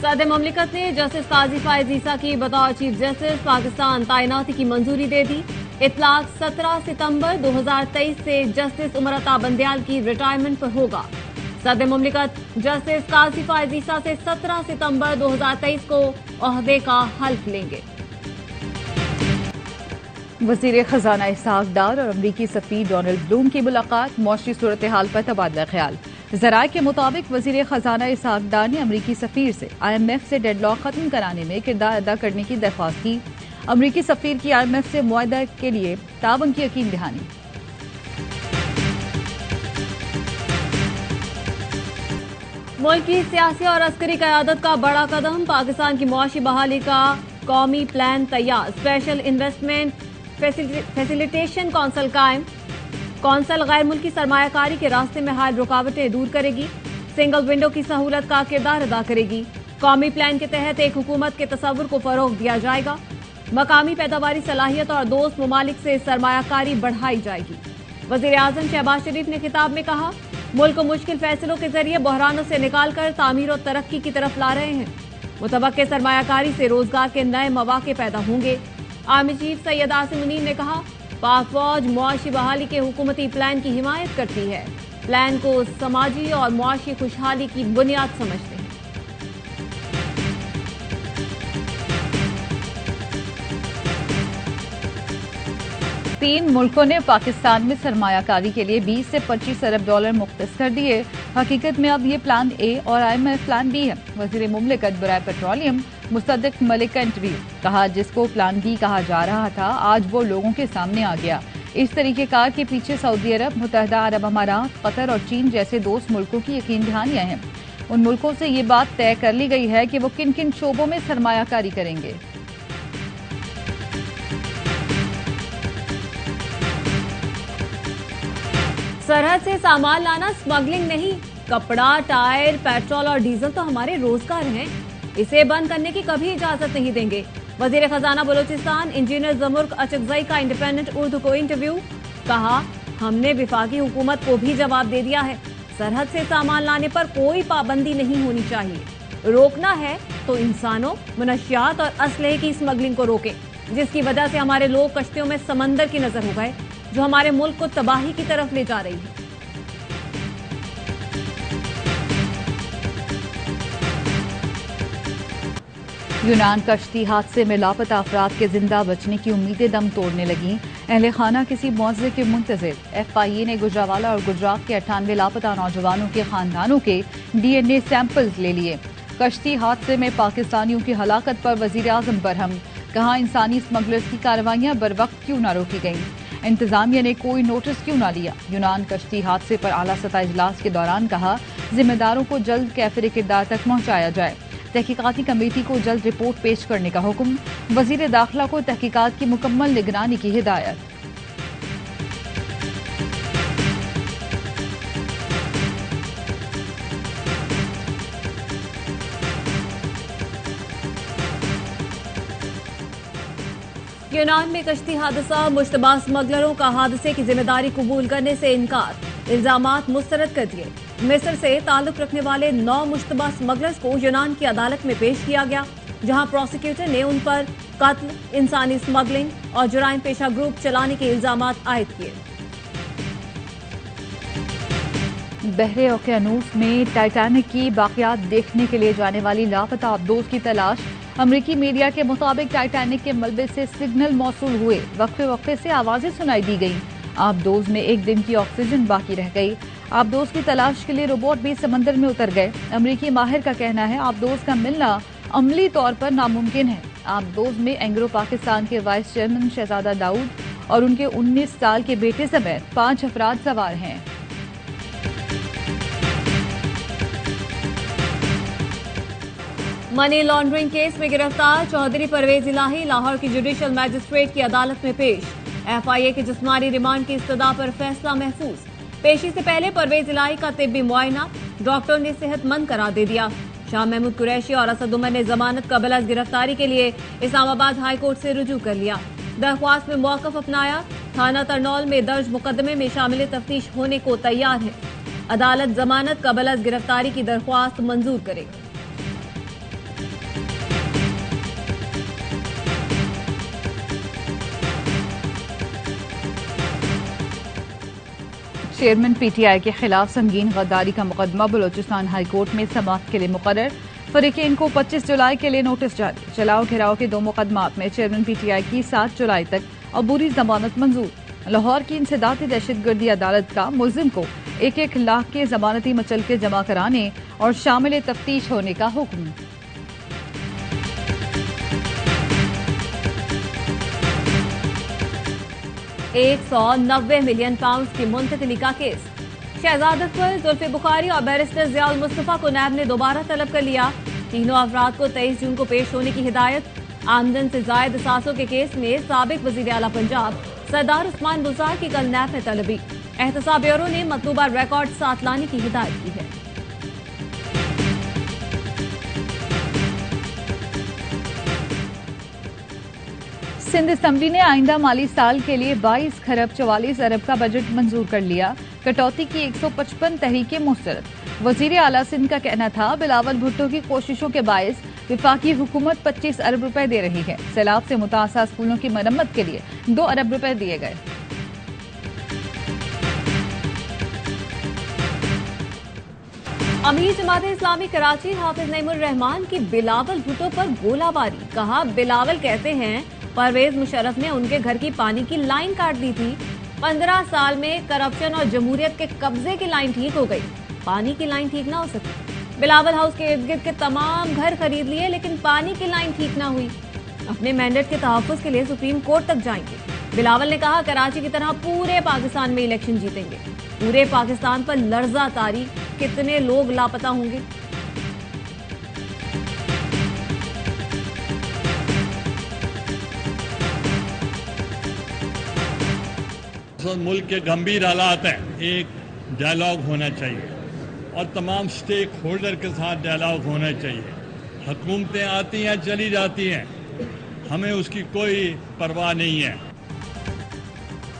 सदर मुमलिकत ने जस्टिस काजी फायज ईसा की बतौर चीफ जस्टिस पाकिस्तान तैनाती की मंजूरी दे दी। इतलाक 17 सितंबर 2023 से जस्टिस उमर अता बंदयाल की रिटायरमेंट पर होगा। सदर मुमलिकत जस्टिस काजी फायज ईसा से 17 सितंबर 2023 को ओहदे का हल्फ लेंगे। वजीर खजाना इसहाक डार और अमरीकी सफीर डोनाल्ड ब्लूम की मुलाकात, मौसमी सूरत हाल पर तबादला ख्याल। जराए के मुताबिक वजीर खजाना इसहाक डार ने अमरीकी सफीर से IMF से डेडलॉक खत्म कराने में किरदार अदा करने की दरख्वास्त की। अमरीकी सफीर की IMF से मुआहदा के लिए ताउन की यकीन दहानी। मुल्क की सियासी और अस्करी क़यादत का बड़ा कदम, पाकिस्तान की मुआशी बहाली का कौमी प्लान तैयार। स्पेशल इन्वेस्टमेंट फैसिलिटेशन कौंसल कायम। कौंसल गैर मुल्की सरमायाकारी के रास्ते में हाल रुकावटें दूर करेगी। सिंगल विंडो की सहूलत का किरदार अदा करेगी। कौमी प्लान के तहत एक हुकूमत के तस्वुर को फरोग दिया जाएगा। मकामी पैदावारी सलाहियत और दोस्त ममालिक से सरमायाकारी बढ़ाई जाएगी। वजीर आजम शहबाज शरीफ ने खिताब में कहा, मुल्क को मुश्किल फैसलों के जरिए बहरानों से निकालकर तामीर और तरक्की की तरफ ला रहे हैं। मुतवक्के सरमायाकारी से रोजगार के नए मौके पैदा होंगे। आर्मी चीफ सैयद आसिम मुनीर ने कहा, पाक फौज मुआशी बहाली के हुकूमती प्लान की हिमायत करती है। प्लान को समाजी और मुआशी खुशहाली की बुनियाद समझते हैं। तीन मुल्कों ने पाकिस्तान में सरमायाकारी के लिए 20 से 25 अरब डॉलर मुख्तस कर दिए। हकीकत में अब ये प्लान ए और IMF प्लान बी है। वजीर मुमलिकत बराए पेट्रोलियम मुसद्दिक मलिक का इंटरव्यू, कहा जिसको प्लान बी कहा जा रहा था आज वो लोगों के सामने आ गया। इस तरीकेकार के पीछे सऊदी अरब, मुत्तहदा अरब अमारात, कतर और चीन जैसे दोस्त मुल्कों की यकीन दहानियां हैं। उन मुल्कों से ये बात तय कर ली गई है कि वो किन किन शोबों में सरमायाकारी करेंगे। सरहद से सामान लाना स्मगलिंग नहीं। कपड़ा, टायर, पेट्रोल और डीजल तो हमारे रोजगार हैं। इसे बंद करने की कभी इजाजत नहीं देंगे। वजीर खजाना बलोचिस्तान इंजीनियर जमुर्क अचकजई का इंडिपेंडेंट उर्दू को इंटरव्यू, कहा हमने विफाकी हुकूमत को भी जवाब दे दिया है। सरहद से सामान लाने पर कोई पाबंदी नहीं होनी चाहिए। रोकना है तो इंसानों, मनशियात और असलहे की स्मगलिंग को रोके, जिसकी वजह से हमारे लोग कश्तियों में समंदर की नजर हो गए, जो हमारे मुल्क को तबाही की तरफ ले जा रही है। यूनान कश्ती हादसे में लापता अफराद के जिंदा बचने की उम्मीदें दम तोड़ने लगी। अहले खाना किसी मुआवजे के मुंतजिर। FIA ने गुजरावाला और गुजरात के 98 लापता नौजवानों के खानदानों के DNA सैंपल्स ले लिए। कश्ती हादसे में पाकिस्तानियों की हलाकत पर वजीर आजम बरहम, कहा इंसानी स्मगलर्स की कार्रवाइयां बर वक्त क्यों न रोकी गईं। इंतजामिया ने कोई नोटिस क्यों न लिया। यूनान कश्ती हादसे पर आला सतह इजलास के दौरान कहा, जिम्मेदारों को जल्द कैफिर किरदार तक पहुंचाया जाए। तहकीकाती कमेटी को जल्द रिपोर्ट पेश करने का हुक्म। वजीर दाखिला को तहकीकात की मुकम्मल निगरानी की हिदायत। यूनान में कश्ती हादसा, मुश्तबा स्मगलरों का हादसे की जिम्मेदारी कबूल करने से इनकार, इल्जामात मुस्तरद कर दिए। मिस्र से ताल्लुक रखने वाले 9 मुश्तबा स्मगलर्स को यूनान की अदालत में पेश किया गया, जहां प्रोसिक्यूटर ने उन पर कत्ल, इंसानी स्मगलिंग और जुराइम पेशा ग्रुप चलाने के इल्जामात आयद किए। बहरे ओकेनूस में टाइटैनिक की बाकियात देखने के लिए जाने वाली लापता आबदोज की तलाश। अमरीकी मीडिया के मुताबिक टाइटैनिक के मलबे से सिग्नल मौसूल हुए, वक्फे वक्फे से आवाजें सुनाई दी गईं। आबदोज में एक दिन की ऑक्सीजन बाकी रह गई। आबदोज की तलाश के लिए रोबोट भी समंदर में उतर गए। अमरीकी माहिर का कहना है आबदोज का मिलना अमली तौर पर नामुमकिन है। आबदोज में एंग्रो पाकिस्तान के वाइस चेयरमैन शहजादा दाऊद और उनके 19 साल के बेटे समेत 5 अफराद सवार हैं। मनी लॉन्ड्रिंग केस में गिरफ्तार चौधरी परवेज इलाही लाहौर की जुडिशल मैजिस्ट्रेट की अदालत में पेश। FIA के जिस्मानी रिमांड की इस्तदा पर फैसला महफूज। पेशी से पहले परवेज इलाही का तिब्बी मुआयना डॉक्टर ने सेहतमंद करार दे दिया। शाह महमूद कुरैशी और असद उमर ने जमानत कबल अज गिरफ्तारी के लिए इस्लामाबाद हाई कोर्ट से रुजू कर लिया। दरख्वास्त में मौकफ अपनाया। थाना तरनौल में दर्ज मुकदमे में शामिल तफ्तीश होने को तैयार है। अदालत जमानत कबल अज गिरफ्तारी की दरख्वास्त मंजूर करेगी। चेयरमैन पीटीआई के खिलाफ संगीन गद्दारी का मुकदमा बलोचिस्तान हाई कोर्ट में समाअत के लिए मुकर्रर। फरीकेन को 25 जुलाई के लिए नोटिस जारी। चलाओ घेराव के 2 मुकदमात में चेयरमैन पीटीआई की 7 जुलाई तक अबूरी जमानत मंजूर। लाहौर की इंसदादी दहशतगर्दी अदालत का मुल्जिम को 1-1 लाख के जमानती मचलके जमा कराने और शामिल तफ्तीश होने का हुक्म। £190 मिलियन की मुंतकली का केस। शहजाद अख्तर, जुल्फे बुखारी और बैरिस्टर जियाउल मुस्तफा को नैब ने दोबारा तलब कर लिया। तीनों अफराद को 23 जून को पेश होने की हिदायत। आमदन से जायद असासों के केस में साबिक वजीर आला पंजाब सरदार उस्मान बुज़दार की कल नैब में तलबी। एहतसाब ब्यूरो ने मतलूबा रिकॉर्ड साथ लाने की हिदायत की है। सिंध असम्बली ने आइंदा माली साल के लिए 22 खरब 44 अरब का बजट मंजूर कर लिया। कटौती की 155 तहरीकें मुस्तरद। वजीर आला सिंध का कहना था बिलावल भुट्टो की कोशिशों के बायस विफाकी हुकूमत 25 अरब रुपए दे रही है। सैलाब से मुतासर स्कूलों की मरम्मत के लिए 2 अरब रुपए दिए गए। अमीर जमात इस्लामी कराची हाफिज नईमुर रहमान की बिलावल भुट्टो पर गोलाबारी। कहा बिलावल कहते हैं परवेज मुशर्रफ ने उनके घर की पानी की लाइन काट दी थी। 15 साल में करप्शन और जमहूरियत के कब्जे की लाइन ठीक हो गई, पानी की लाइन ठीक ना हो सकी। बिलावल हाउस के इर्द गिर्द के तमाम घर खरीद लिए लेकिन पानी की लाइन ठीक ना हुई। अपने मैंडेट के तहफ्फुज़ के लिए सुप्रीम कोर्ट तक जाएंगे। बिलावल ने कहा कराची की तरह पूरे पाकिस्तान में इलेक्शन जीतेंगे। पूरे पाकिस्तान पर लर्जा तारी, कितने लोग लापता होंगे। मुल्क के गंभीर हालात हैं, एक डायलॉग होना चाहिए और तमाम स्टेक होल्डर के साथ डायलॉग होना चाहिए। हुकूमतें आती हैं चली जाती हैं, हमें उसकी कोई परवाह नहीं है।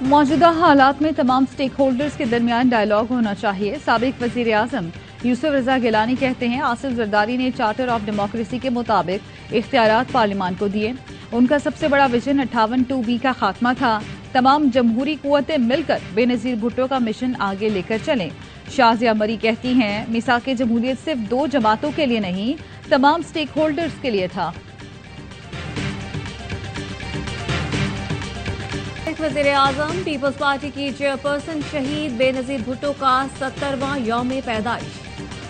मौजूदा हालात में तमाम स्टेक होल्डर्स के दरमियान डायलॉग होना चाहिए। साबिक वजीर आजम यूसुफ रजा गिलानी कहते हैं आसिफ जरदारी ने चार्टर ऑफ डेमोक्रेसी के मुताबिक इख्तियारात पार्लियामान को दिए। उनका सबसे बड़ा विजन 58(2)B का खात्मा था। तमाम जमहूरी कुव्वतें मिलकर बेनजीर भुट्टो का मिशन आगे लेकर चलें। शाजिया मरी कहती हैं मिसाके जमहूरियत सिर्फ 2 जमातों के लिए नहीं, तमाम स्टेक होल्डर्स के लिए था। वज़ीर आज़म पीपल्स पार्टी की चेयरपर्सन शहीद बेनजीर भुट्टो का 70वां यौम पैदाइश।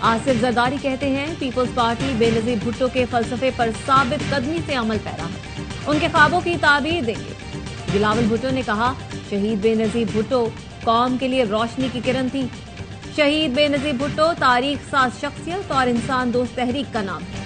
आसिफ जरदारी कहते हैं पीपल्स पार्टी बेनजीर भुट्टो के फलसफे पर साबित कदमी से अमल पैरा है, उनके ख्वाबों की ताबीर देंगे। बिलावल भुट्टो ने कहा शहीद बेनजीर भुट्टो कौम के लिए रोशनी की किरण थी। शहीद बेनजीर भुट्टो तारीख साज शख्सियत और इंसान दोस्त तहरीक का नाम है।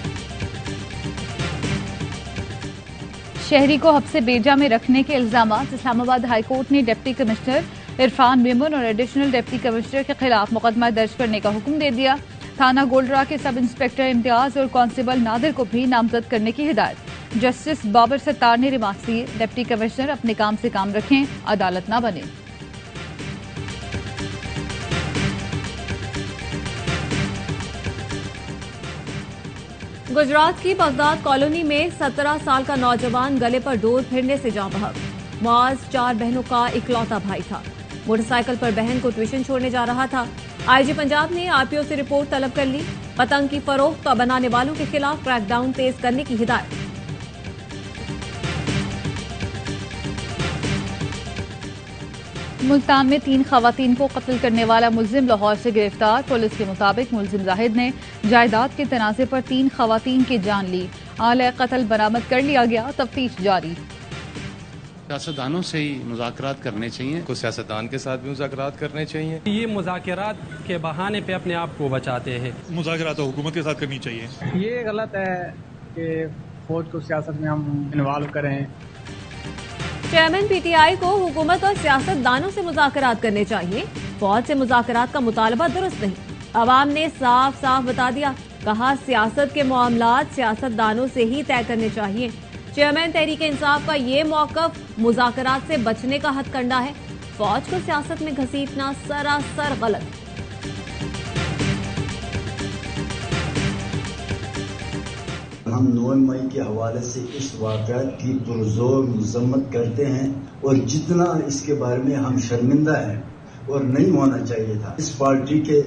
शहरी को हब्से बेजा में रखने के इल्जामात। इस्लामाबाद हाई कोर्ट ने डिप्टी कमिश्नर इरफान मेमन और एडिशनल डिप्टी कमिश्नर के खिलाफ मुकदमा दर्ज करने का हुक्म दे दिया। थाना गोल्डरा के सब इंस्पेक्टर इम्तियाज और कांस्टेबल नादिर को भी नामजद करने की हिदायत। जस्टिस बाबर सत्तार ने रिमार्क्स दिए डिप्टी कमिश्नर अपने काम से काम रखें, अदालत न बने। गुजरात की बगदाद कॉलोनी में 17 साल का नौजवान गले पर डोर फिरने से जाँ बहक। मुआज 4 बहनों का इकलौता भाई था। मोटरसाइकिल पर बहन को ट्यूशन छोड़ने जा रहा था। आईजी पंजाब ने आरपीओ से रिपोर्ट तलब कर ली। पतंग की फरोख्त और बनाने वालों के खिलाफ क्रैकडाउन तेज करने की हिदायत। मुल्तान में 3 खवातीन को कत्ल करने वाला मुल्जिम लाहौर से गिरफ्तार। पुलिस के मुताबिक मुल्जिम जाहिद ने जायदाद के तनाजे पर 3 खवातीन की जान ली। आले कत्ल बरामद कर लिया गया, तफ्तीश जारी। सियासतदानों से ही मुज़ाकरात करने चाहिए, कुछ सियासतदान के साथ भी मुज़ाकरात करने चाहिए। ये मुज़ाकरात के बहाने पे अपने आप को बचाते हैं। मुज़ाकरात हुकूमत के साथ करनी चाहिए। ये गलत है कि फौज को सियासत में हम इन्वॉल्व करें। चेयरमैन पीटीआई को हुकूमत और सियासतदानों से मुज़ाकरात करने चाहिए, फौज से मुज़ाकरात का मुतालबा दुरुस्त नहीं। अवाम ने साफ साफ बता दिया, कहा सियासत के मामलात सियासतदानों से ही तय करने चाहिए। चेयरमैन तहरीक इंसाफ का ये मौक़िफ़ मुज़ाकरात से बचने का हथकंडा है। फौज को सियासत में घसीटना सरासर गलत है। हम 9 मई के हवाले से इस वाक़यात की पुरज़ोर मज़म्मत करते हैं और जितना इसके बारे में हम शर्मिंदा हैं और नहीं होना चाहिए था। इस पार्टी के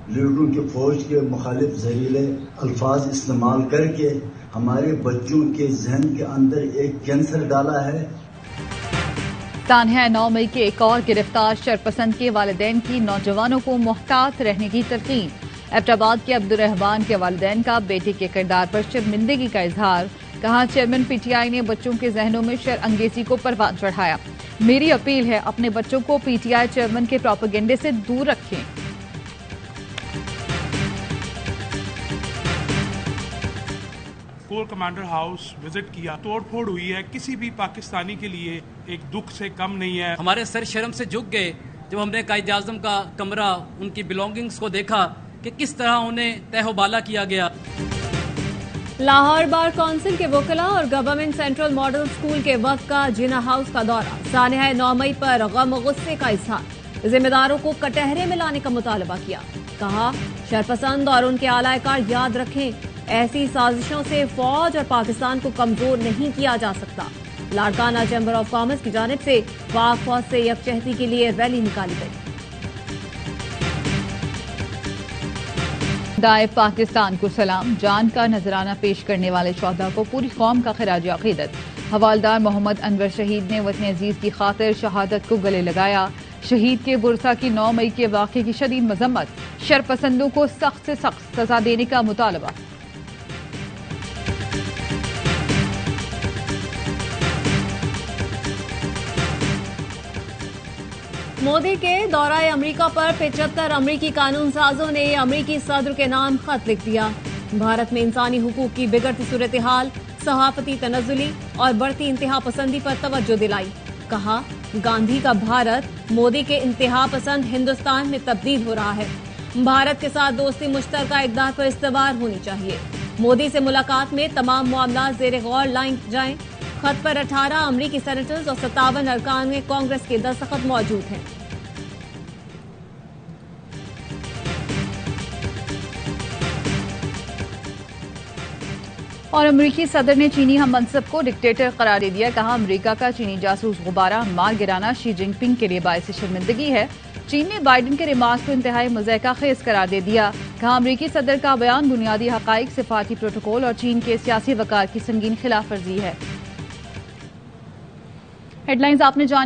लीडरों के फौज के मुखालिफ जहरीले अल्फाज इस्तेमाल करके हमारे बच्चों के जहन के अंदर एक कैंसर डाला है। तान्हा 9 मई के एक और गिरफ्तार शरपसंद के वालिदैन की नौजवानों को मोहतात रहने की तरकीब। एबटाबाद के अब्दुर्रहमान के वालिदैन का बेटे के किरदार पर शर्मिंदगी का इजहार। कहा, चेयरमैन पीटीआई ने बच्चों के जहनों में शरअंगेजी को परवान चढ़ाया। मेरी अपील है, अपने बच्चों को पीटीआई चेयरमैन के प्रोपेगेंडे से दूर रखें। कोर कमांडर हाउस विजिट किया, तोड़फोड़ हुई है, किसी भी पाकिस्तानी के लिए एक दुख से कम नहीं है। हमारे सर शर्म से झुक गए जब हमने कायदे आज़म का कमरा, उनकी बिलोंगिंग्स को देखा कि किस तरह उन्हें तहबाला किया गया। लाहौर बार काउंसिल के वकला और गवर्नमेंट सेंट्रल मॉडल स्कूल के वक्त का जिना हाउस का दौरा। सानहा 9 मई पर गम गुस्से का इजहार। जिम्मेदारों को कटहरे में लाने का मुतालबा किया। कहा, शरपसंद और उनके आलाकार याद रखें, ऐसी साजिशों से फौज और पाकिस्तान को कमजोर नहीं किया जा सकता। लाड़काना चैम्बर ऑफ कॉमर्स की जानिब से पाक फौज से यकजहती के लिए रैली निकाली गई। दाए पाकिस्तान को सलाम। जान का नजराना पेश करने वाले शोहदा को पूरी कौम का खिराज अकीदत। हवालदार मोहम्मद अनवर शहीद ने वतन अजीज की खातिर शहादत को गले लगाया। शहीद के बुरसा की 9 मई के वाक़े की शदीद मजम्मत। शरपसंदों को सख्त से सख्त सजा देने का मुतालबा। मोदी के दौराए अमरीका पर 75 अमरीकी कानून साजों ने अमरीकी सदर के नाम खत लिख दिया। भारत में इंसानी हुकूक की बिगड़ती सूरत हाल, सहाफती तनज़ुली और बढ़ती इंतहा पसंदी पर तवज्जो दिलाई। कहा, गांधी का भारत मोदी के इंतहा पसंद हिंदुस्तान में तब्दील हो रहा है। भारत के साथ दोस्ती मुश्तरका इक़दार पर इस्तवार होनी चाहिए। मोदी से मुलाकात में तमाम मामला ज़ेरे गौर लाए जाएं। खत पर 18 अमरीकी सेनेटर्स और 57 अरकान में कांग्रेस के दस्तखत मौजूद हैं। और अमरीकी सदर ने चीनी हम मनसब को डिक्टेटर करार दे दिया। कहा, अमरीका का चीनी जासूस गुब्बारा मार गिराना शी जिनपिंग के लिए बायस शर्मिंदगी है। चीन ने बाइडेन के रिमार्क को इंतहाई मज़ाक़ा खेज करार दे दिया। कहा, अमरीकी सदर का बयान बुनियादी हक़ाइक़, सिफाती प्रोटोकॉल और चीन के सियासी वक़ार की संगीन खिलाफ वर्जी है। हेडलाइंस आपने जानी।